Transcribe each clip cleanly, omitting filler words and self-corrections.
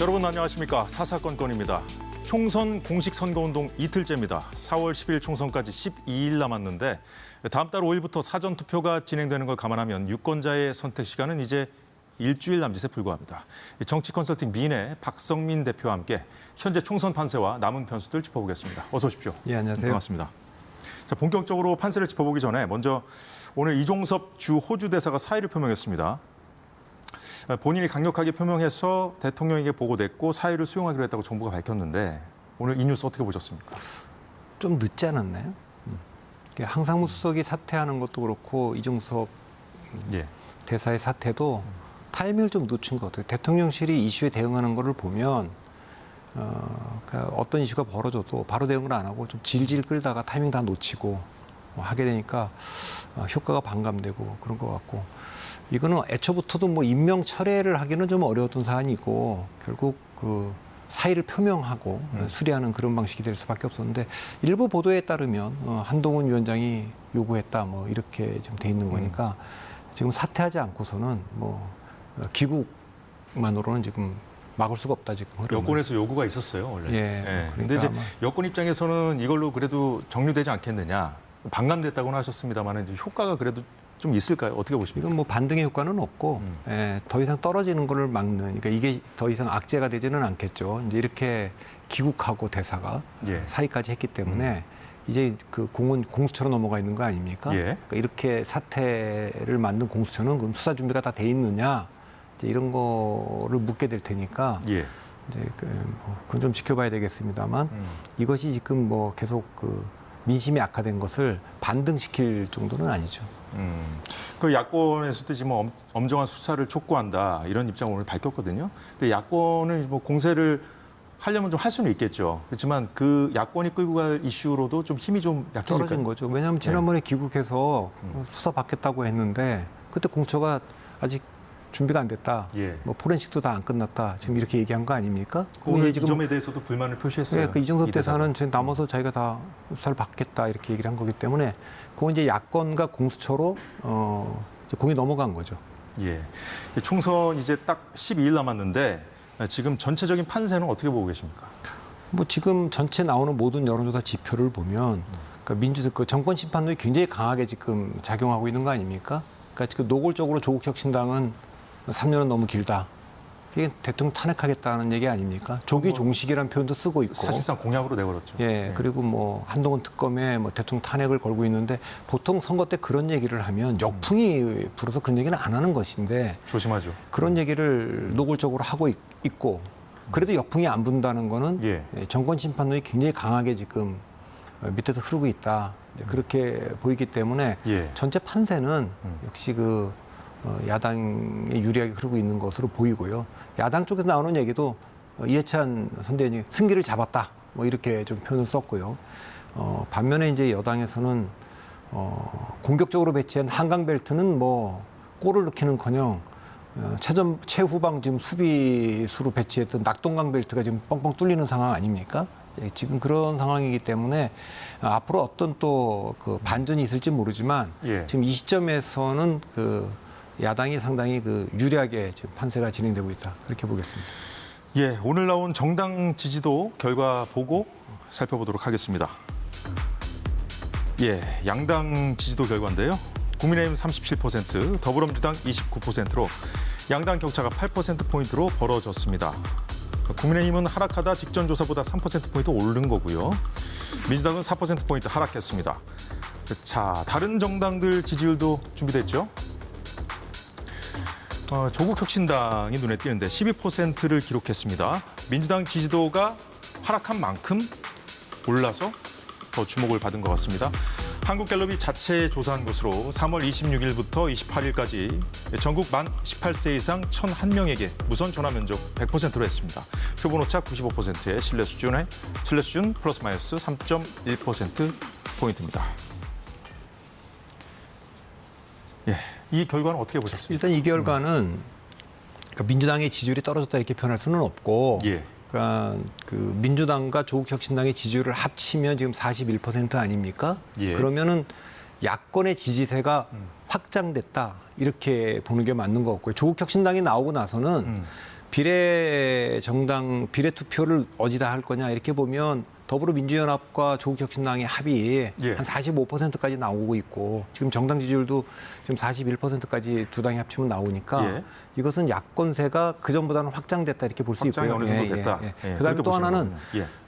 여러분 안녕하십니까. 사사건건입니다. 총선 공식 선거운동 이틀째입니다. 4월 10일 총선까지 12일 남았는데 다음 달 5일부터 사전투표가 진행되는 걸 감안하면 유권자의 선택 시간은 이제 일주일 남짓에 불과합니다. 정치 컨설팅 민의 박성민 대표와 함께 현재 총선 판세와 남은 변수들 짚어보겠습니다. 어서 오십시오. 예, 안녕하세요. 반갑습니다. 자, 본격적으로 판세를 짚어보기 전에 먼저 오늘 이종섭 주 호주 대사가 사의를 표명했습니다. 본인이 강력하게 표명해서 대통령에게 보고됐고 사의를 수용하기로 했다고 정부가 밝혔는데 오늘 이 뉴스 어떻게 보셨습니까? 좀 늦지 않았나요? 항상무 수석이 사퇴하는 것도 그렇고 이종섭 대사의 사퇴도 타이밍을 좀 놓친 것 같아요. 대통령실이 이슈에 대응하는 거를 보면 그러니까 어떤 이슈가 벌어져도 바로 대응을 안 하고 좀 질질 끌다가 타이밍 다 놓치고 하게 되니까 효과가 반감되고 그런 것 같고, 이거는 애초부터도 뭐 임명 철회를 하기는 좀 어려웠던 사안이고 결국 그 사의를 표명하고 수리하는 그런 방식이 될 수밖에 없었는데, 일부 보도에 따르면 한동훈 위원장이 요구했다 뭐 이렇게 좀 돼 있는 거니까 지금 사퇴하지 않고서는 뭐 귀국만으로는 지금 막을 수가 없다 지금. 흐름은. 여권에서 요구가 있었어요 원래. 예. 그런데 이제 여권 입장에서는 이걸로 그래도 정리되지 않겠느냐, 반감됐다고는 하셨습니다만 이제 효과가 그래도 좀 있을까요? 어떻게 보십니까? 이건 뭐 반등의 효과는 없고 더 이상 떨어지는 거를 막는, 그러니까 이게 더 이상 악재가 되지는 않겠죠. 이제 이렇게 귀국하고 대사가 사의까지 했기 때문에 이제 그 공은 공수처로 넘어가 있는 거 아닙니까? 그러니까 이렇게 사태를 만든 공수처는 그럼 수사 준비가 다 돼 있느냐, 이제 이런 거를 묻게 될 테니까 이제 그건 좀 지켜봐야 되겠습니다만 이것이 지금 뭐 계속 그 민심이 악화된 것을 반등시킬 정도는 아니죠. 그 야권에서도 지금 엄정한 수사를 촉구한다 이런 입장을 오늘 밝혔거든요. 근데 야권은 뭐 공세를 하려면 좀 할 수는 있겠죠. 그렇지만 그 야권이 끌고 갈 이슈로도 좀 힘이 좀 약해질까요? 떨어진 거죠. 왜냐하면 지난번에 귀국해서 수사 받겠다고 했는데 그때 공처가 아직 준비가 안 됐다. 뭐 포렌식도 다 안 끝났다. 지금 이렇게 얘기한 거 아닙니까? 오늘 이 점에 대해서도 불만을 표시했어요. 그 이종섭 대사는 지금 남아서 자기가 다 수사를 받겠다 이렇게 얘기를 한 거기 때문에 그건 이제 야권과 공수처로 이제 공이 넘어간 거죠. 총선 이제 딱 12일 남았는데 지금 전체적인 판세는 어떻게 보고 계십니까? 뭐 지금 전체 나오는 모든 여론조사 지표를 보면 그러니까 그 정권 심판론이 굉장히 강하게 지금 작용하고 있는 거 아닙니까? 그러니까 지금 노골적으로 조국 혁신당은 3년은 너무 길다. 이게 대통령 탄핵하겠다는 얘기 아닙니까? 조기 종식이라는 표현도 쓰고 있고. 사실상 공약으로 내걸었죠. 그리고 뭐 한동훈 특검에 뭐 대통령 탄핵을 걸고 있는데 보통 선거 때 그런 얘기를 하면 역풍이 불어서 그런 얘기는 안 하는 것인데 조심하죠. 그런 얘기를 노골적으로 하고 있고 그래도 역풍이 안 분다는 거는 정권 심판론이 굉장히 강하게 지금 밑에서 흐르고 있다. 그렇게 보이기 때문에 전체 판세는 역시 그 야당에 유리하게 흐르고 있는 것으로 보이고요. 야당 쪽에서 나오는 얘기도 이해찬 선대위원이 승기를 잡았다. 뭐 이렇게 좀 표현을 썼고요. 반면에 이제 여당에서는 공격적으로 배치한 한강벨트는 뭐 골을 넣기는커녕 최후방 지금 수비수로 배치했던 낙동강 벨트가 지금 뻥뻥 뚫리는 상황 아닙니까? 지금 그런 상황이기 때문에 앞으로 어떤 또 그 반전이 있을지 모르지만 지금 이 시점에서는 그 야당이 상당히 그 유리하게 지금 판세가 진행되고 있다. 그렇게 보겠습니다. 오늘 나온 정당 지지도 결과 보고 살펴보도록 하겠습니다. 양당 지지도 결과인데요. 국민의힘 37%, 더불어민주당 29%로 양당 격차가 8%포인트로 벌어졌습니다. 국민의힘은 하락하다 직전 조사보다 3%포인트 오른 거고요. 민주당은 4%포인트 하락했습니다. 자, 다른 정당들 지지율도 준비됐죠? 조국 혁신당이 눈에 띄는데 12%를 기록했습니다. 민주당 지지도가 하락한 만큼 올라서 더 주목을 받은 것 같습니다. 한국갤럽이 자체 조사한 것으로 3월 26일부터 28일까지 전국 만 18세 이상 1,001명에게 무선 전화 면접 100%로 했습니다. 표본 오차 95%의 신뢰 수준 플러스 마이너스 3.1%포인트입니다. 이 결과는 어떻게 보셨습니까? 일단 이 결과는 민주당의 지지율이 떨어졌다 이렇게 표현할 수는 없고 그러니까 그 민주당과 조국혁신당의 지지율을 합치면 지금 41% 아닙니까? 그러면은 야권의 지지세가 확장됐다 이렇게 보는 게 맞는 것 같고요. 조국혁신당이 나오고 나서는 비례 정당, 비례 투표를 어디다 할 거냐 이렇게 보면 더불어민주연합과 조국혁신당의 합이 한 45%까지 나오고 있고 지금 정당 지지율도 지금 41%까지 두 당이 합치면 나오니까 이것은 야권세가 그전보다는 확장됐다 이렇게 볼 수 있고요. 어느 정도 됐다. 그다음에 또 하나는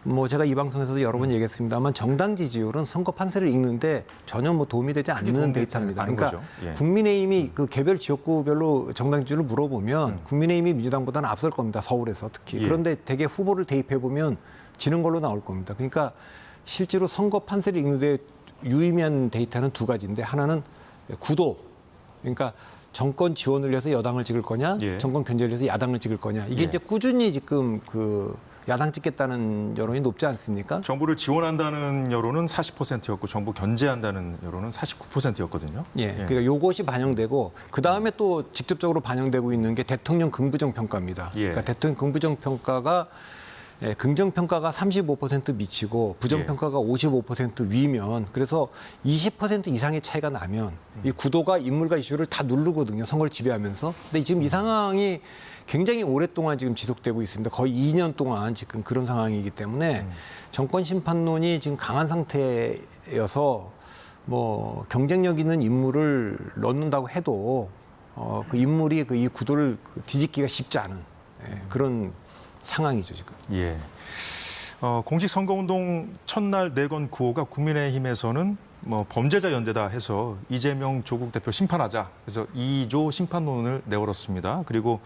뭐 제가 이 방송에서도 여러 번 얘기했습니다만 정당 지지율은 선거 판세를 읽는데 전혀 뭐 도움이 되지 않는 데이터입니다. 그러니까 국민의힘이 그 개별 지역구별로 정당 지지율을 물어보면 국민의힘이 민주당보다는 앞설 겁니다. 서울에서 특히. 그런데 대개 후보를 대입해 보면 지는 걸로 나올 겁니다. 그러니까 실제로 선거 판세를 읽는데 유의미한 데이터는 두 가지인데 하나는 구도. 그러니까 정권 지원을 위해서 여당을 찍을 거냐, 정권 견제를 위해서 야당을 찍을 거냐. 이게 이제 꾸준히 지금 그 야당 찍겠다는 여론이 높지 않습니까? 정부를 지원한다는 여론은 40%였고 정부 견제한다는 여론은 49%였거든요. 그러니까 요것이 반영되고 그 다음에 또 직접적으로 반영되고 있는 게 대통령 긍부정 평가입니다. 그러니까 대통령 긍부정 평가가 긍정평가가 35% 미치고 부정평가가 55% 위면 그래서 20% 이상의 차이가 나면 이 구도가 인물과 이슈를 다 누르거든요. 선거를 지배하면서. 근데 지금 이 상황이 굉장히 오랫동안 지금 지속되고 있습니다. 거의 2년 동안 지금 그런 상황이기 때문에 정권 심판론이 지금 강한 상태여서 뭐 경쟁력 있는 인물을 넣는다고 해도 그 인물이 이 구도를 뒤집기가 쉽지 않은 그런 상황이죠 지금. 공직선거운동 첫날 내건 구호가 국민의힘에서는 뭐 범죄자 연대다 해서 이재명 조국 대표 심판하자. 그래서 2조 심판론을 내걸었습니다. 그리고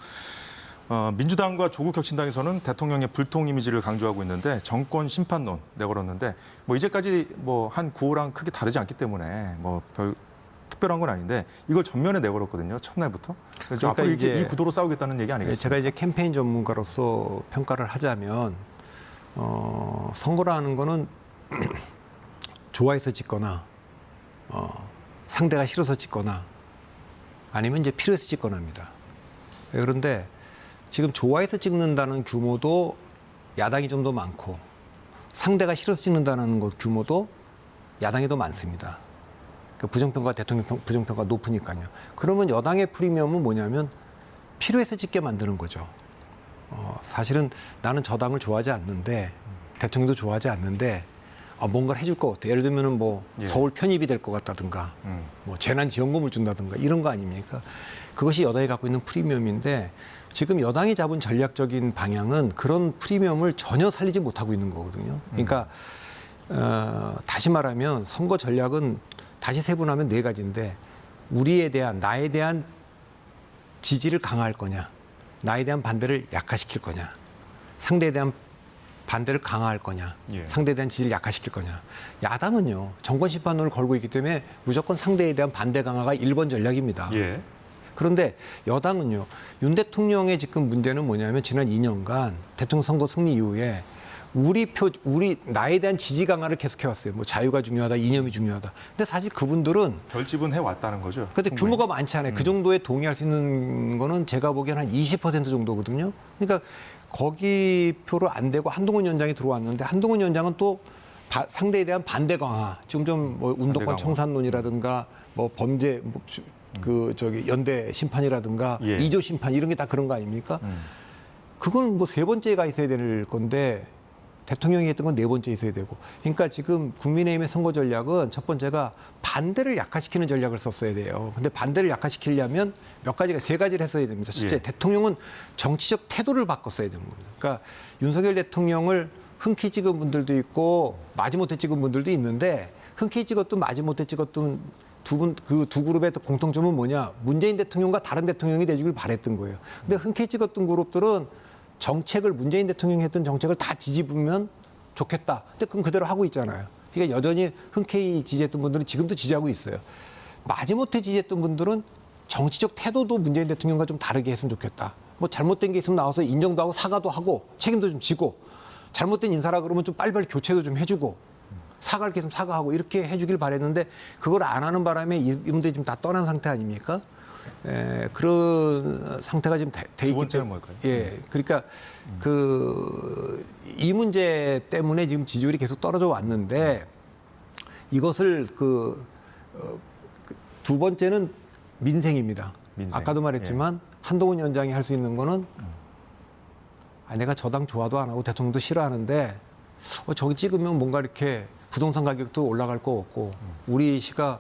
민주당과 조국혁신당에서는 대통령의 불통 이미지를 강조하고 있는데 정권 심판론 내걸었는데 뭐 이제까지 뭐 한 구호랑 크게 다르지 않기 때문에 뭐 별 특별한 건 아닌데 이걸 전면에 내걸었거든요. 첫날부터. 그래서 그러니까 앞으로 이제 이 구도로 싸우겠다는 얘기 아니겠습니까? 제가 이제 캠페인 전문가로서 평가를 하자면 선거라는 거는 좋아해서 찍거나 상대가 싫어서 찍거나 아니면 이제 필요해서 찍거나입니다. 그런데 지금 좋아해서 찍는다는 규모도 야당이 좀 더 많고 상대가 싫어서 찍는다는 것 규모도 야당이 더 많습니다. 부정평가, 대통령 부정평가 높으니까요. 그러면 여당의 프리미엄은 뭐냐면 필요해서 찍게 만드는 거죠. 사실은 나는 저 당을 좋아하지 않는데 대통령도 좋아하지 않는데 뭔가를 해줄 것 같아. 예를 들면은 뭐 서울 편입이 될 것 같다든가 뭐 재난지원금을 준다든가 이런 거 아닙니까? 그것이 여당이 갖고 있는 프리미엄인데 지금 여당이 잡은 전략적인 방향은 그런 프리미엄을 전혀 살리지 못하고 있는 거거든요. 그러니까 다시 말하면 선거 전략은 다시 세분하면 네 가지인데 우리에 대한 나에 대한 지지를 강화할 거냐, 나에 대한 반대를 약화시킬 거냐, 상대에 대한 반대를 강화할 거냐, 상대에 대한 지지를 약화시킬 거냐. 야당은요 정권 심판론을 걸고 있기 때문에 무조건 상대에 대한 반대 강화가 1번 전략입니다. 그런데 여당은요 윤 대통령의 지금 문제는 뭐냐면 지난 2년간 대통령 선거 승리 이후에 나에 대한 지지 강화를 계속해왔어요. 뭐 자유가 중요하다, 이념이 중요하다. 근데 사실 그분들은 결집은 해왔다는 거죠. 근데 규모가 많지 않아요. 그 정도에 동의할 수 있는 거는 제가 보기엔 한 20% 정도거든요. 그러니까 거기 표로 안 되고 한동훈 위원장이 들어왔는데 한동훈 위원장은 또 상대에 대한 반대 강화, 지금 좀 뭐 운동권 청산론이라든가 뭐 범죄 연대 심판이라든가 2조 심판 이런 게 다 그런 거 아닙니까? 그건 뭐 세 번째가 있어야 될 건데. 대통령이 했던 건 네 번째 있어야 되고. 그러니까 지금 국민의힘의 선거 전략은 첫 번째가 반대를 약화시키는 전략을 썼어야 돼요. 근데 반대를 약화시키려면 세 가지를 했어야 됩니다. 실제 대통령은 정치적 태도를 바꿨어야 되는 겁니다. 그러니까 윤석열 대통령을 흔쾌히 찍은 분들도 있고 마지못해 찍은 분들도 있는데 흔쾌히 찍었든 마지못해 찍었든 그 두 그룹의 공통점은 뭐냐? 문재인 대통령과 다른 대통령이 돼주길 바랬던 거예요. 근데 흔쾌히 찍었던 그룹들은 정책을 문재인 대통령이 했던 정책을 다 뒤집으면 좋겠다. 근데 그건 그대로 하고 있잖아요. 그러니까 여전히 흔쾌히 지지했던 분들은 지금도 지지하고 있어요. 마지못해 지지했던 분들은 정치적 태도도 문재인 대통령과 좀 다르게 했으면 좋겠다. 뭐 잘못된 게 있으면 나와서 인정도 하고 사과도 하고 책임도 좀 지고 잘못된 인사라 그러면 좀 빨리빨리 교체도 좀 해주고 사과할 게 있으면 사과하고 이렇게 해주길 바랬는데 그걸 안 하는 바람에 이분들이 지금 다 떠난 상태 아닙니까? 그런 상태가 지금 돼 있기 때문에. 두 번째는 뭘까요? 그러니까 이 문제 때문에 지금 지지율이 계속 떨어져 왔는데 이것을 두 번째는 민생입니다. 아까도 말했지만 한동훈 위원장이 할 수 있는 거는 내가 저 당 좋아도 안 하고 대통령도 싫어하는데 저기 찍으면 뭔가 이렇게 부동산 가격도 올라갈 것 같고 우리 시가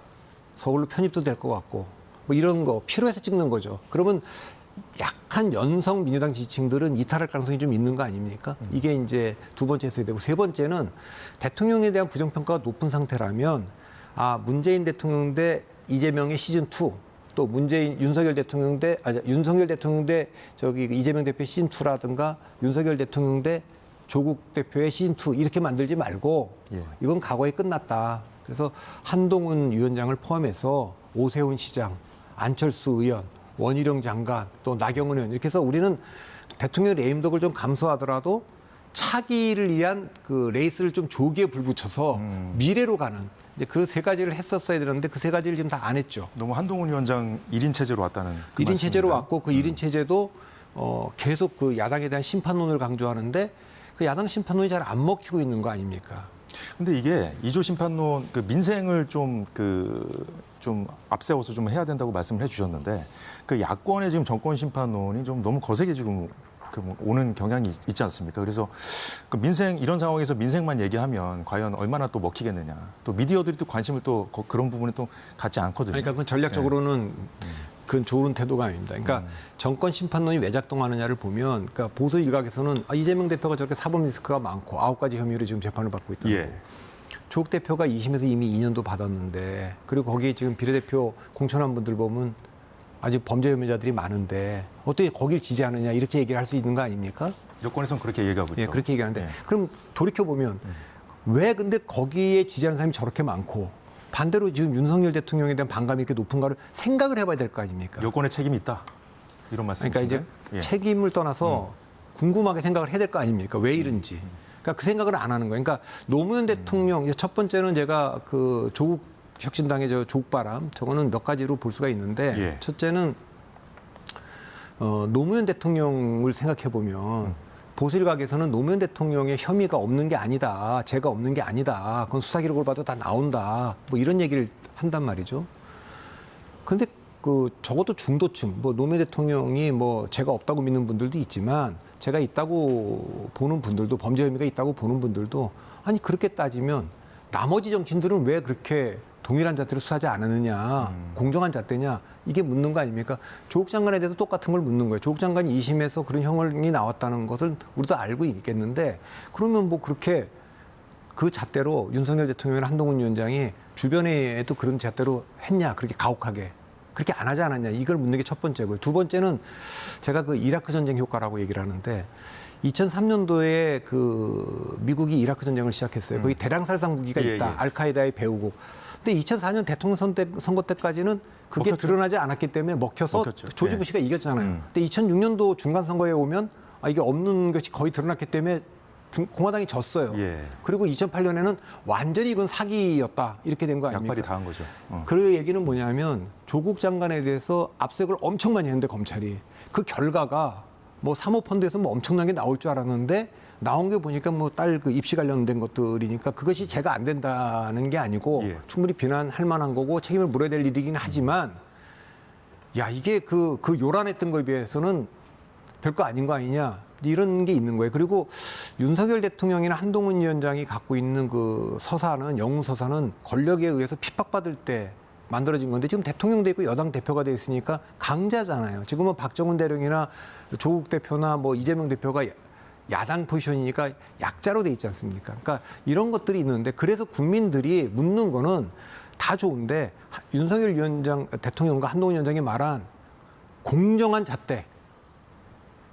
서울로 편입도 될 것 같고 뭐 이런 거 필요해서 찍는 거죠. 그러면 약한 연성 민주당 지지층들은 이탈할 가능성이 좀 있는 거 아닙니까? 이게 이제 두 번째 세대고 세 번째는 대통령에 대한 부정평가가 높은 상태라면 문재인 대통령 대 이재명의 시즌 2 또 윤석열 대통령 대 이재명 대표 시즌 2라든가 윤석열 대통령 대 조국 대표의 시즌 2 이렇게 만들지 말고 이건 과거에 끝났다. 그래서 한동훈 위원장을 포함해서 오세훈 시장, 안철수 의원, 원희룡 장관, 또 나경원 의원 이렇게 해서 우리는 대통령 레임덕을 좀 감수하더라도 차기를 위한 그 레이스를 좀 조기에 불붙여서 미래로 가는 이제 그 세 가지를 했었어야 되는데 그 세 가지를 지금 다 안 했죠. 너무 한동훈 위원장 1인 체제로 왔다는 그 1인 체제로 말씀입니다. 왔고 그 1인 체제도 계속 그 야당에 대한 심판론을 강조하는데 그 야당 심판론이 잘 안 먹히고 있는 거 아닙니까? 근데 이게 이조 심판론 그 민생을 좀 앞세워서 좀 해야 된다고 말씀을 해주셨는데 그 야권의 지금 정권 심판론이 좀 너무 거세게 지금 오는 경향이 있지 않습니까? 그래서 그 민생 이런 상황에서 민생만 얘기하면 과연 얼마나 또 먹히겠느냐. 또 미디어들이 또 관심을 또 그런 부분에 또 갖지 않거든요. 그러니까 그건 전략적으로는 그건 좋은 태도가 아닙니다. 그러니까 정권 심판론이 왜 작동하느냐를 보면 그러니까 보수 일각에서는 이재명 대표가 저렇게 사법 리스크가 많고 9가지 혐의로 지금 재판을 받고 있다고. 조국 대표가 2심에서 이미 2년도 받았는데 그리고 거기에 지금 비례대표 공천한 분들 보면 아직 범죄 혐의자들이 많은데 어떻게 거길 지지하느냐 이렇게 얘기를 할 수 있는 거 아닙니까? 여권에서는 그렇게 얘기하고 있죠. 그렇게 얘기하는데 그럼 돌이켜보면 왜 근데 거기에 지지하는 사람이 저렇게 많고 반대로 지금 윤석열 대통령에 대한 반감이 이렇게 높은가를 생각을 해봐야 될 거 아닙니까? 여권의 책임이 있다. 이런 말씀이신가요? 그러니까 이제 책임을 떠나서 궁금하게 생각을 해야 될 거 아닙니까? 왜 이런지. 그러니까 그 생각을 안 하는 거예요. 그러니까 노무현 대통령 첫 번째는 제가 그 조국 혁신당의 조국바람 저거는 몇 가지로 볼 수가 있는데 첫째는 노무현 대통령을 생각해 보면 보수 일각에서는 노무현 대통령의 혐의가 없는 게 아니다, 죄가 없는 게 아니다, 그건 수사 기록을 봐도 다 나온다, 뭐 이런 얘기를 한단 말이죠. 그런데 그 적어도 중도층, 뭐 노무현 대통령이 뭐 죄가 없다고 믿는 분들도 있지만 죄가 있다고 보는 분들도 범죄 혐의가 있다고 보는 분들도 아니 그렇게 따지면 나머지 정치인들은 왜 그렇게 동일한 잣대로 수사하지 않았느냐, 공정한 잣대냐 이게 묻는 거 아닙니까? 조국 장관에 대해서 똑같은 걸 묻는 거예요. 조국 장관이 2심에서 그런 형이 나왔다는 것을 우리도 알고 있겠는데 그러면 뭐 그렇게 그 잣대로 윤석열 대통령이나 한동훈 위원장이 주변에도 그런 잣대로 했냐, 그렇게 가혹하게 그렇게 안 하지 않았냐 이걸 묻는 게 첫 번째고요. 두 번째는 제가 그 이라크 전쟁 효과라고 얘기를 하는데 2003년도에 그 미국이 이라크 전쟁을 시작했어요. 거기 대량살상 무기가 있다. 알카에다에 배우고. 근데 2004년 대통령 선거 때까지는 그게 먹혔죠. 드러나지 않았기 때문에 먹혀서 조지 부시가 이겼잖아요. 근데 2006년도 중간 선거에 오면 이게 없는 것이 거의 드러났기 때문에 공화당이 졌어요. 그리고 2008년에는 완전히 이건 사기였다 이렇게 된 거 아닙니까? 약발이 당한 거죠. 그 얘기는 뭐냐면 조국 장관에 대해서 압색을 엄청 많이 했는데 검찰이 그 결과가 뭐 사모펀드에서 뭐 엄청나게 나올 줄 알았는데 나온 게 보니까 뭐 딸 그 입시 관련된 것들이니까 그것이 죄가 안 된다는 게 아니고 충분히 비난할 만한 거고 책임을 물어야 될 일이긴 하지만 야 이게 그 요란했던 거에 비해서는 별거 아닌 거 아니냐 이런 게 있는 거예요. 그리고 윤석열 대통령이나 한동훈 위원장이 갖고 있는 그 서사는 영웅 서사는 권력에 의해서 핍박받을 때 만들어진 건데 지금 대통령도 있고 여당 대표가 돼 있으니까 강자잖아요. 지금은 박정훈 대령이나 조국 대표나 뭐 이재명 대표가 야당 포지션이니까 약자로 돼 있지 않습니까? 그러니까 이런 것들이 있는데 그래서 국민들이 묻는 거는 다 좋은데 윤석열 위원장 대통령과 한동훈 위원장이 말한 공정한 잣대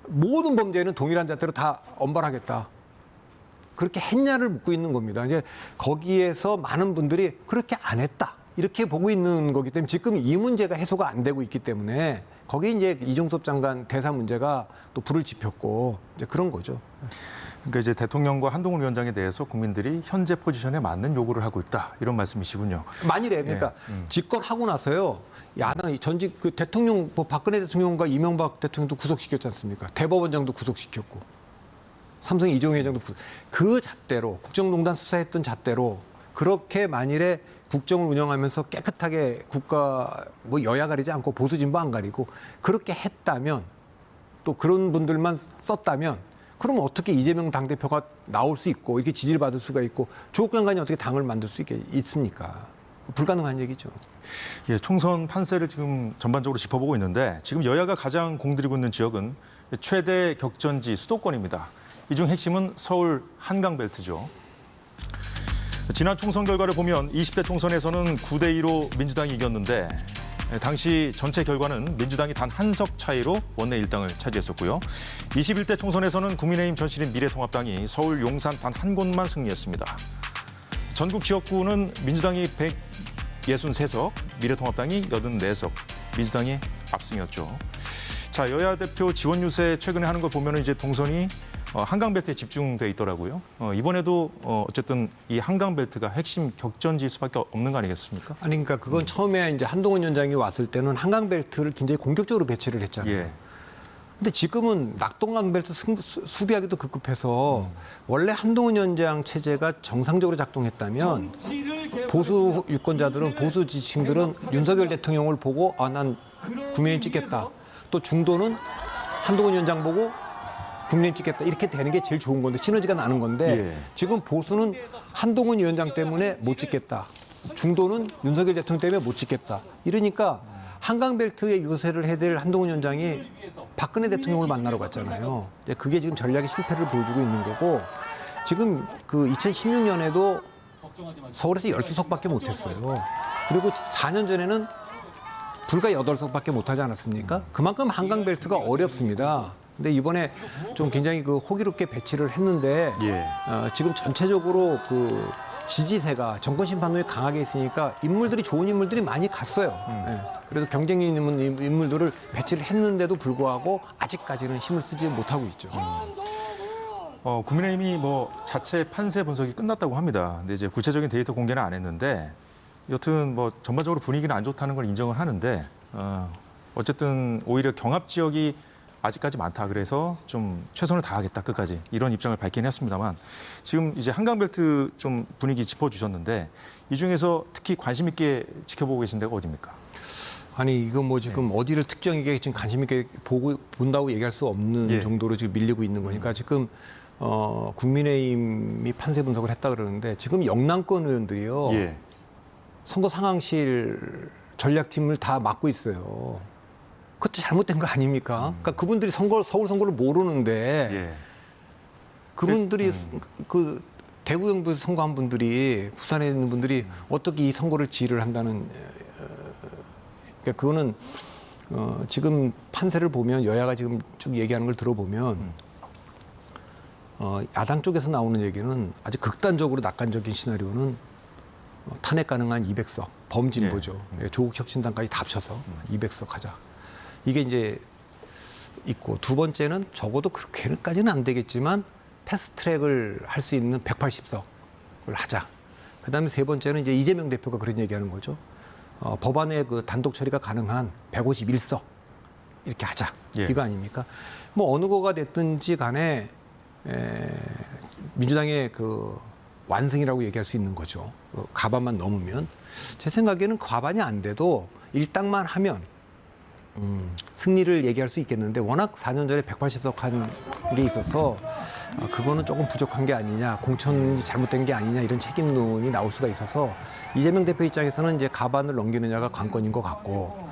모든 범죄는 동일한 잣대로 다 엄벌하겠다. 그렇게 했냐를 묻고 있는 겁니다. 이제 거기에서 많은 분들이 그렇게 안 했다. 이렇게 보고 있는 거기 때문에 지금 이 문제가 해소가 안 되고 있기 때문에 거기에 이제 이종섭 장관 대사 문제가 또 불을 지폈고 이제 그런 거죠. 그러니까 이제 대통령과 한동훈 위원장에 대해서 국민들이 현재 포지션에 맞는 요구를 하고 있다 이런 말씀이시군요. 만일에 그러니까 집권하고 나서요. 야당 전직 그 대통령 뭐 박근혜 대통령과 이명박 대통령도 구속시켰지 않습니까? 대법원장도 구속시켰고 삼성 이종희 회장도 그 잣대로 국정농단 수사했던 잣대로 그렇게 만일에 국정을 운영하면서 깨끗하게 국가 뭐 여야 가리지 않고 보수 진보 안 가리고 그렇게 했다면 또 그런 분들만 썼다면 그러면 어떻게 이재명 당대표가 나올 수 있고 이렇게 지지를 받을 수가 있고 조국 장관이 어떻게 당을 만들 수 있습니까? 불가능한 얘기죠. 예, 총선 판세를 지금 전반적으로 짚어보고 있는데 지금 여야가 가장 공들이고 있는 지역은 최대 격전지 수도권입니다. 이 중 핵심은 서울 한강벨트죠. 지난 총선 결과를 보면 20대 총선에서는 9대 2로 민주당이 이겼는데 당시 전체 결과는 민주당이 단 한 석 차이로 원내 일당을 차지했었고요. 21대 총선에서는 국민의힘 전신인 미래통합당이 서울 용산 단 한 곳만 승리했습니다. 전국 지역구는 민주당이 163석, 미래통합당이 84석, 민주당이 압승이었죠. 자, 여야 대표 지원 유세 최근에 하는 걸 보면 이제 동선이 한강벨트에 집중돼 있더라고요. 이번에도 어쨌든 이 한강벨트가 핵심 격전지일 수밖에 없는 거 아니겠습니까? 아니 그러니까 그건 처음에 이제 한동훈 위원장이 왔을 때는 한강벨트를 굉장히 공격적으로 배치를 했잖아요. 예. 근데 지금은 낙동강벨트 수비하기도 급급해서 원래 한동훈 위원장 체제가 정상적으로 작동했다면 보수 유권자들은 보수 지지층들은 윤석열 대통령을 보고 난 국민의힘 찍겠다. 또 중도는 한동훈 위원장 보고 국민의힘 찍겠다. 이렇게 되는 게 제일 좋은 건데 시너지가 나는 건데 예. 지금 보수는 한동훈 위원장 때문에 못 찍겠다. 중도는 윤석열 대통령 때문에 못 찍겠다. 이러니까 한강벨트에 유세를 해야 될 한동훈 위원장이 박근혜 대통령을 만나러 갔잖아요. 그게 지금 전략의 실패를 보여주고 있는 거고 지금 그 2016년에도 서울에서 12석밖에 못했어요. 그리고 4년 전에는 불과 8석밖에 못하지 않았습니까? 그만큼 한강벨트가 어렵습니다. 근데 이번에 좀 굉장히 그 호기롭게 배치를 했는데 예. 지금 전체적으로 그 지지세가 정권 심판론이 강하게 있으니까 인물들이 좋은 인물들이 많이 갔어요. 예. 그래서 경쟁력 있는 인물들을 배치를 했는데도 불구하고 아직까지는 힘을 쓰지 못하고 있죠. 국민의힘이 뭐 자체 판세 분석이 끝났다고 합니다. 근데 이제 구체적인 데이터 공개는 안 했는데 여튼 뭐 전반적으로 분위기는 안 좋다는 걸 인정을 하는데 어쨌든 오히려 경합 지역이 아직까지 많다. 그래서 좀 최선을 다하겠다 끝까지 이런 입장을 밝긴 했습니다만 지금 이제 한강벨트 좀 분위기 짚어주셨는데 이 중에서 특히 관심 있게 지켜보고 계신 데가 어디입니까? 아니 이거 뭐 지금 어디를 특정하게 지금 관심 있게 본다고 얘기할 수 없는 정도로 지금 밀리고 있는 거니까 지금 국민의힘이 판세 분석을 했다 그러는데 지금 영남권 의원들이요 선거 상황실 전략팀을 다 맡고 있어요. 그것도 잘못된 거 아닙니까? 그러니까 그분들이 서울 선거를 모르는데 그분들이 그 대구 경북에서 선거한 분들이 부산에 있는 분들이 어떻게 이 선거를 지휘를 한다는 그러니까 그거는 지금 판세를 보면 여야가 지금 쭉 얘기하는 걸 들어보면 야당 쪽에서 나오는 얘기는 아주 극단적으로 낙관적인 시나리오는 탄핵 가능한 200석 범진보죠. 조국 혁신당까지 다 합쳐서 200석 하자. 이게 이제 있고 두 번째는 적어도 그렇게까지는 안 되겠지만 패스트트랙을 할 수 있는 180석을 하자. 그다음에 세 번째는 이제 이재명 대표가 그런 얘기하는 거죠. 법안의 그 단독 처리가 가능한 151석 이렇게 하자. 이거 아닙니까? 뭐 어느 거가 됐든지 간에 민주당의 그 완승이라고 얘기할 수 있는 거죠. 과반만 넘으면 제 생각에는 과반이 안 돼도 일당만 하면 승리를 얘기할 수 있겠는데 워낙 4년 전에 180석 한 게 있어서 그거는 조금 부족한 게 아니냐, 공천이 잘못된 게 아니냐 이런 책임론이 나올 수가 있어서 이재명 대표 입장에서는 이제 가반을 넘기느냐가 관건인 것 같고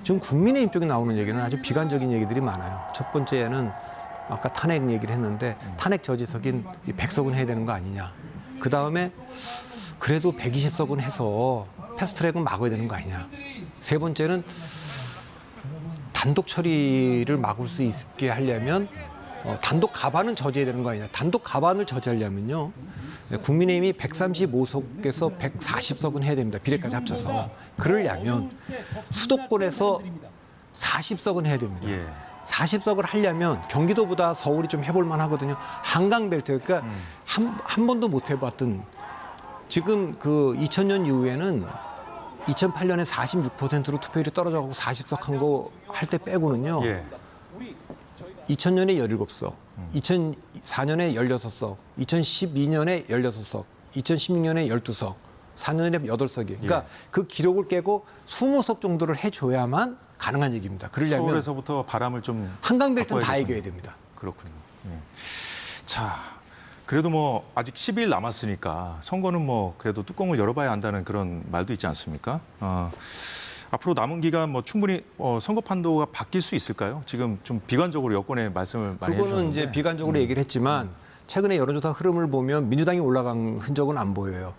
지금 국민의힘 쪽에 나오는 얘기는 아주 비관적인 얘기들이 많아요. 첫 번째는 아까 탄핵 얘기를 했는데 탄핵 저지석인 100석은 해야 되는 거 아니냐. 그 다음에 그래도 120석은 해서 패스트트랙은 막아야 되는 거 아니냐. 세 번째는 단독 처리를 막을 수 있게 하려면 단독 가반은 저지해야 되는 거 아니냐. 단독 가반을 저지하려면요. 국민의힘이 135석에서 140석은 해야 됩니다. 비례까지 합쳐서. 그러려면 수도권에서 40석은 해야 됩니다. 40석을 하려면 경기도보다 서울이 좀 해볼 만하거든요. 한강벨트. 그러니까 한 번도 못 해봤던 지금 그 2000년 이후에는 2008년에 46%로 투표율이 떨어져가고 40석 한 거 할 때 빼고는요. 2000년에 17석, 2004년에 16석, 2012년에 16석, 2016년에 12석, 4년에 8석이에요. 그러니까 그 기록을 깨고 20석 정도를 해줘야만 가능한 얘기입니다. 그러려면 서울에서부터 바람을 좀 한강벨트는 다 이겨야 됩니다. 그렇군요. 자, 그래도 뭐 아직 10일 남았으니까 선거는 뭐 그래도 뚜껑을 열어봐야 한다는 그런 말도 있지 않습니까? 앞으로 남은 기간 뭐 충분히 선거 판도가 바뀔 수 있을까요? 지금 좀 비관적으로 여권의 말씀을 많이 해주셨는데. 그거는 이제 비관적으로 얘기를 했지만 최근에 여론조사 흐름을 보면 민주당이 올라간 흔적은 안 보여요.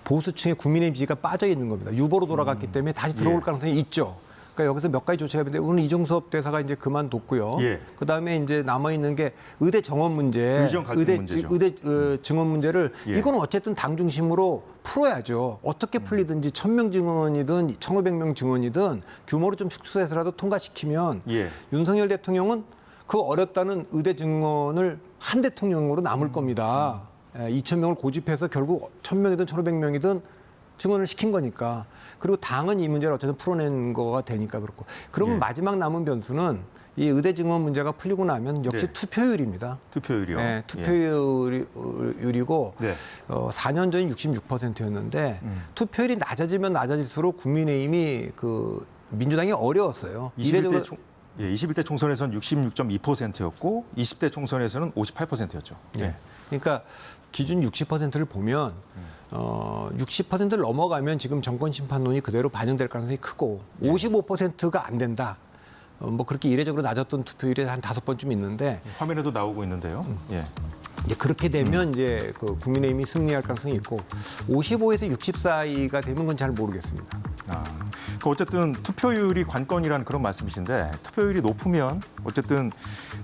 보수층의 국민의힘 지지가 빠져 있는 겁니다. 유보로 돌아갔기 때문에 다시 들어올 가능성이 있죠. 그러니까 여기서 몇 가지 조치가 있는데 오늘 이종섭 대사가 이제 그만뒀고요. 그다음에 이제 남아 있는 게 의대 정원 문제, 의대 증원 문제를 이건 어쨌든 당 중심으로 풀어야죠. 어떻게 풀리든지 1,000명 증원이든 1,500명 증원이든 규모를 좀 축소해서라도 통과시키면 윤석열 대통령은 그 어렵다는 의대 증원을 한 대통령으로 남을 겁니다. 2,000명을 고집해서 결국 1,000명이든 1,500명이든 증언을 시킨 거니까. 그리고 당은 이 문제를 어쨌든 풀어낸 거가 되니까 그렇고. 그러면 마지막 남은 변수는 이 의대 증원 문제가 풀리고 나면 역시 투표율입니다. 투표율이요? 네, 투표율이고 4년 전이 66%였는데 투표율이 낮아지면 낮아질수록 국민의힘이 그 민주당이 어려웠어요. 21대 총선에서는 66.2%였고 20대 총선에서는 58%였죠. 그러니까 기준 60%를 보면 60%를 넘어가면 지금 정권 심판론이 그대로 반영될 가능성이 크고 55%가 안 된다. 뭐 그렇게 이례적으로 낮았던 투표율이 한 5번쯤 있는데 화면에도 나오고 있는데요. 이제 그렇게 되면 이제 그 국민의힘이 승리할 가능성이 있고 55에서 60 사이가 되면 건 잘 모르겠습니다. 그 어쨌든 투표율이 관건이라는 그런 말씀이신데 투표율이 높으면 어쨌든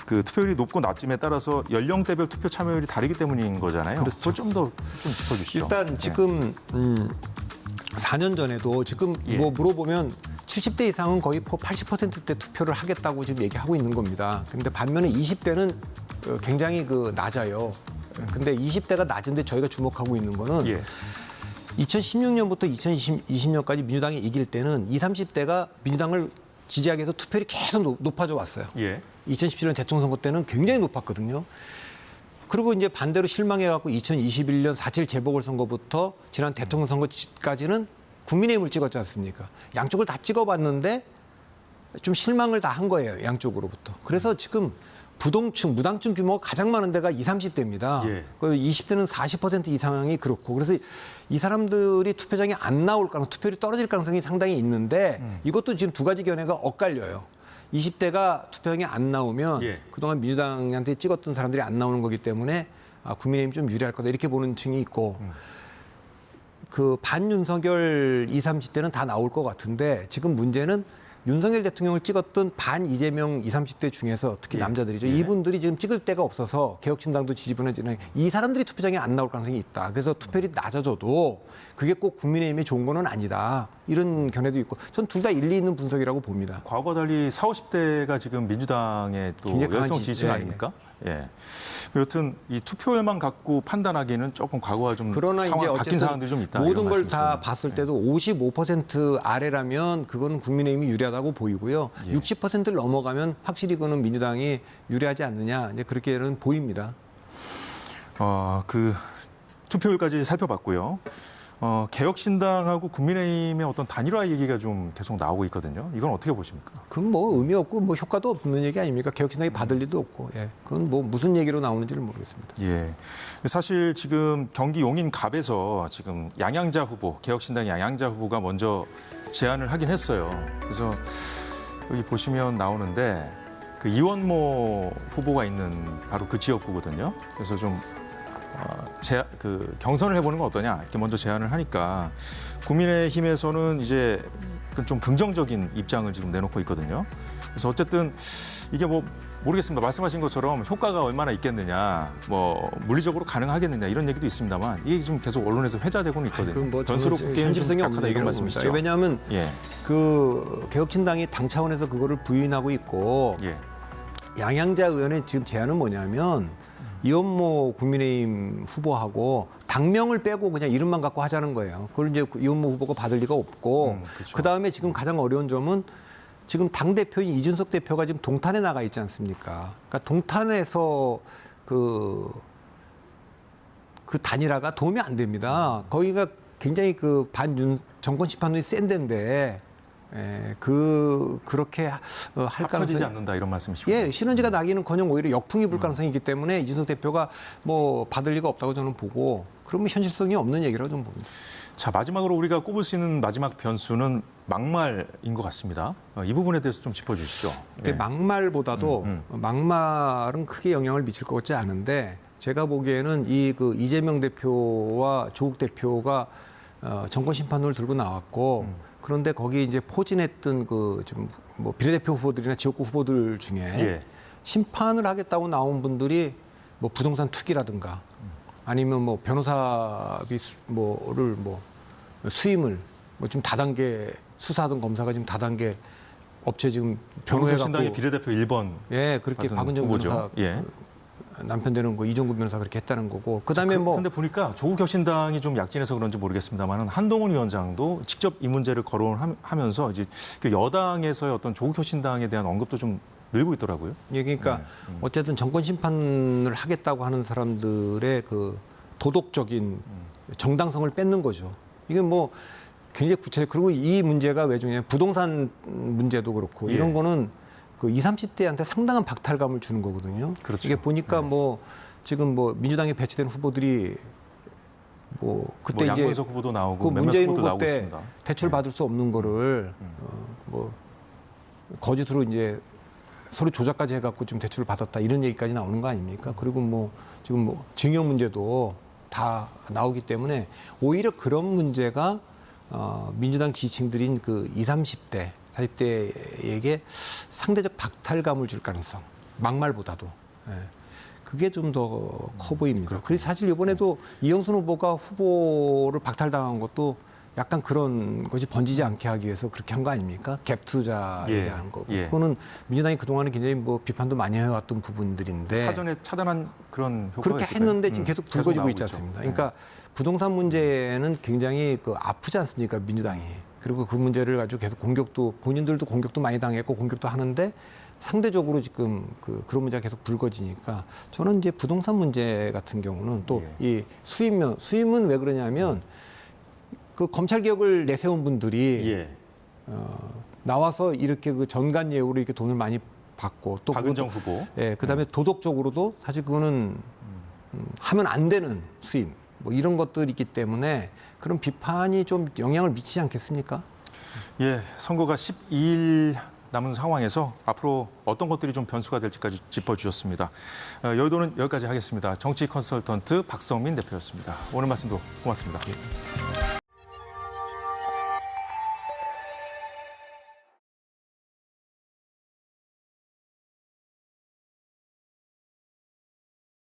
그 투표율이 높고 낮음에 따라서 연령대별 투표 참여율이 다르기 때문인 거잖아요. 그렇죠. 그걸 좀 더 좀 짚어주시죠. 일단 지금 4년 전에도 지금 뭐 물어보면 70대 이상은 거의 80%대 투표를 하겠다고 지금 얘기하고 있는 겁니다. 그런데 반면에 20대는 굉장히 낮아요. 근데 20대가 낮은데 저희가 주목하고 있는 거는 2016년부터 2020년까지 민주당이 이길 때는 20, 30대가 민주당을 지지하기 위해서 투표율이 계속 높아져 왔어요. 2017년 대통령 선거 때는 굉장히 높았거든요. 그리고 이제 반대로 실망해갖고 2021년 4.7 재보궐선거부터 지난 대통령 선거까지는 국민의힘을 찍었지 않습니까? 양쪽을 다 찍어봤는데 좀 실망을 다 한 거예요. 양쪽으로부터. 그래서 지금 부동층, 무당층 규모가 가장 많은 데가 20, 30대입니다. 20대는 40% 이상이 그렇고. 그래서 이 사람들이 투표장에 안 나올 가능성, 투표율이 떨어질 가능성이 상당히 있는데 이것도 지금 두 가지 견해가 엇갈려요. 20대가 투표장에 안 나오면 그동안 민주당한테 찍었던 사람들이 안 나오는 거기 때문에 국민의힘이 좀 유리할 거다 이렇게 보는 층이 있고 그 반윤석열 20, 30대는 다 나올 것 같은데 지금 문제는 윤석열 대통령을 찍었던 반 이재명 20, 30대 중에서 특히 남자들이죠. 이분들이 지금 찍을 데가 없어서 개혁신당도 지지분해지는 이 사람들이 투표장에 안 나올 가능성이 있다. 그래서 투표율이 낮아져도 그게 꼭 국민의힘에 좋은 건 아니다. 이런 견해도 있고 전 둘 다 일리 있는 분석이라고 봅니다. 과거와 달리 40, 50대가 지금 민주당의 또 열성 지지층 아닙니까? 여튼 이 투표율만 갖고 판단하기는 조금 과거와 좀 바뀐 상황들이 좀 있다. 모든 걸 다 봤을 때도 55% 아래라면 그건 국민의힘이 유리하다고 보이고요. 60%를 넘어가면 확실히 그거는 민주당이 유리하지 않느냐 이제 그렇게는 보입니다. 그 투표율까지 살펴봤고요. 개혁신당하고 국민의힘의 어떤 단일화 얘기가 좀 계속 나오고 있거든요. 이건 어떻게 보십니까? 그건 뭐 의미 없고 뭐 효과도 없는 얘기 아닙니까? 개혁신당이 받을 리도 없고. 그건 뭐 무슨 얘기로 나오는지를 모르겠습니다. 사실 지금 경기 용인갑에서 지금 양양자 후보, 개혁신당 양양자 후보가 먼저 제안을 하긴 했어요. 그래서 여기 보시면 나오는데 그 이원모 후보가 있는 바로 그 지역구거든요. 그래서 좀 경선을 해보는 건 어떠냐 이렇게 먼저 제안을 하니까 국민의힘에서는 이제 좀 긍정적인 입장을 지금 내놓고 있거든요. 그래서 어쨌든 이게 뭐 모르겠습니다. 말씀하신 것처럼 효과가 얼마나 있겠느냐, 뭐 물리적으로 가능하겠느냐 이런 얘기도 있습니다만 이게 지금 계속 언론에서 회자되고는 있거든요. 뭐 변수로 꼽기에는 좀 약하다 이런 말씀이시죠. 왜냐하면 그 개혁신당이 당 차원에서 그거를 부인하고 있고 양양자 의원의 지금 제안은 뭐냐면. 이원모 국민의힘 후보하고 당명을 빼고 그냥 이름만 갖고 하자는 거예요. 그걸 이제 이원모 후보가 받을 리가 없고 그다음에 지금 가장 어려운 점은 지금 당대표인 이준석 대표가 지금 동탄에 나가 있지 않습니까? 그러니까 동탄에서 그 단일화가 도움이 안 됩니다. 거기가 굉장히 그 정권 심판론이 센 데인데 그렇게 할 합쳐지지 가능성이 않는다 이런 말씀이시군요. 예, 시너지가 나기는커녕 오히려 역풍이 불 가능성이 있기 때문에 이준석 대표가 뭐 받을 리가 없다고 저는 보고 그러면 현실성이 없는 얘기라고 좀 봅니다. 자, 마지막으로 우리가 꼽을 수 있는 마지막 변수는 막말인 것 같습니다. 이 부분에 대해서 좀 짚어주시죠. 근데 막말보다도 막말은 크게 영향을 미칠 것 같지 않은데 제가 보기에는 그 이재명 대표와 조국 대표가 정권 심판론을 들고 나왔고 그런데 거기 이제 포진했던 그 좀 뭐 비례대표 후보들이나 지역구 후보들 중에 예. 심판을 하겠다고 나온 분들이 뭐 부동산 투기라든가 아니면 뭐 변호사비 뭐를 뭐 수임을 뭐 좀 다단계 수사하던 검사가 지금 다단계 업체 지금 조국혁신당의 변호해갖고 비례대표 1번 예 그렇게 박은정 후보죠. 변호사 예. 남편 되는 거 이종구 변호사 그렇게 했다는 거고 그다음에 뭐 근데 보니까 조국혁신당이 좀 약진해서 그런지 모르겠습니다만은 한동훈 위원장도 직접 이 문제를 거론하면서 이제 그 여당에서의 어떤 조국혁신당에 대한 언급도 좀 늘고 있더라고요. 예, 그러니까 어쨌든 정권 심판을 하겠다고 하는 사람들의 그 도덕적인 정당성을 뺏는 거죠. 이게 뭐 굉장히 구체적 그리고 이 문제가 왜 중요해? 부동산 문제도 그렇고 예. 이런 거는 그 20, 30대한테 상당한 박탈감을 주는 거거든요. 그렇죠. 이게 보니까 뭐 지금 뭐 민주당에 배치된 후보들이 뭐 그때 뭐 이제 양문석 후보도 나오고 그 몇몇 문재인 후보도 후보 나오고 때 있습니다. 대출 받을 수 없는 거를 뭐 거짓으로 이제 서류 조작까지 해갖고 좀 대출을 받았다 이런 얘기까지 나오는 거 아닙니까? 그리고 뭐 지금 뭐 징역 문제도 다 나오기 때문에 오히려 그런 문제가 민주당 지지층들인 그 20, 30대, 40대에게 상대적 박탈감을 줄 가능성, 막말보다도. 예. 그게 좀 더 커 보입니다. 그래서 사실 이번에도 이영순 후보가 후보를 박탈당한 것도 약간 그런 것이 번지지 않게 하기 위해서 그렇게 한 거 아닙니까? 갭 투자에 예. 대한 거고. 예. 그거는 민주당이 그동안에 굉장히 뭐 비판도 많이 해왔던 부분들인데. 사전에 차단한 그런 효과가 그렇게 있을까요? 했는데 지금 계속 불거지고 나오고 있지 있죠. 않습니다. 그러니까 부동산 문제는 굉장히 그 아프지 않습니까? 민주당이. 그리고 그 문제를 가지고 계속 공격도 본인들도 공격도 많이 당했고 공격도 하는데 상대적으로 지금 그런 문제가 계속 불거지니까 저는 이제 부동산 문제 같은 경우는 또 이 수임은 왜 그러냐면 그 검찰 개혁을 내세운 분들이 예. 나와서 이렇게 그 전관 예우로 이렇게 돈을 많이 받고 또 박은정 후보. 예, 그다음에 도덕적으로도 사실 그거는 하면 안 되는 수임 뭐 이런 것들이 있기 때문에 그런 비판이 좀 영향을 미치지 않겠습니까? 예, 선거가 12일 남은 상황에서 앞으로 어떤 것들이 좀 변수가 될지까지 짚어주셨습니다. 여의도는 여기까지 하겠습니다. 정치 컨설턴트 박성민 대표였습니다. 오늘 말씀도 고맙습니다. 예.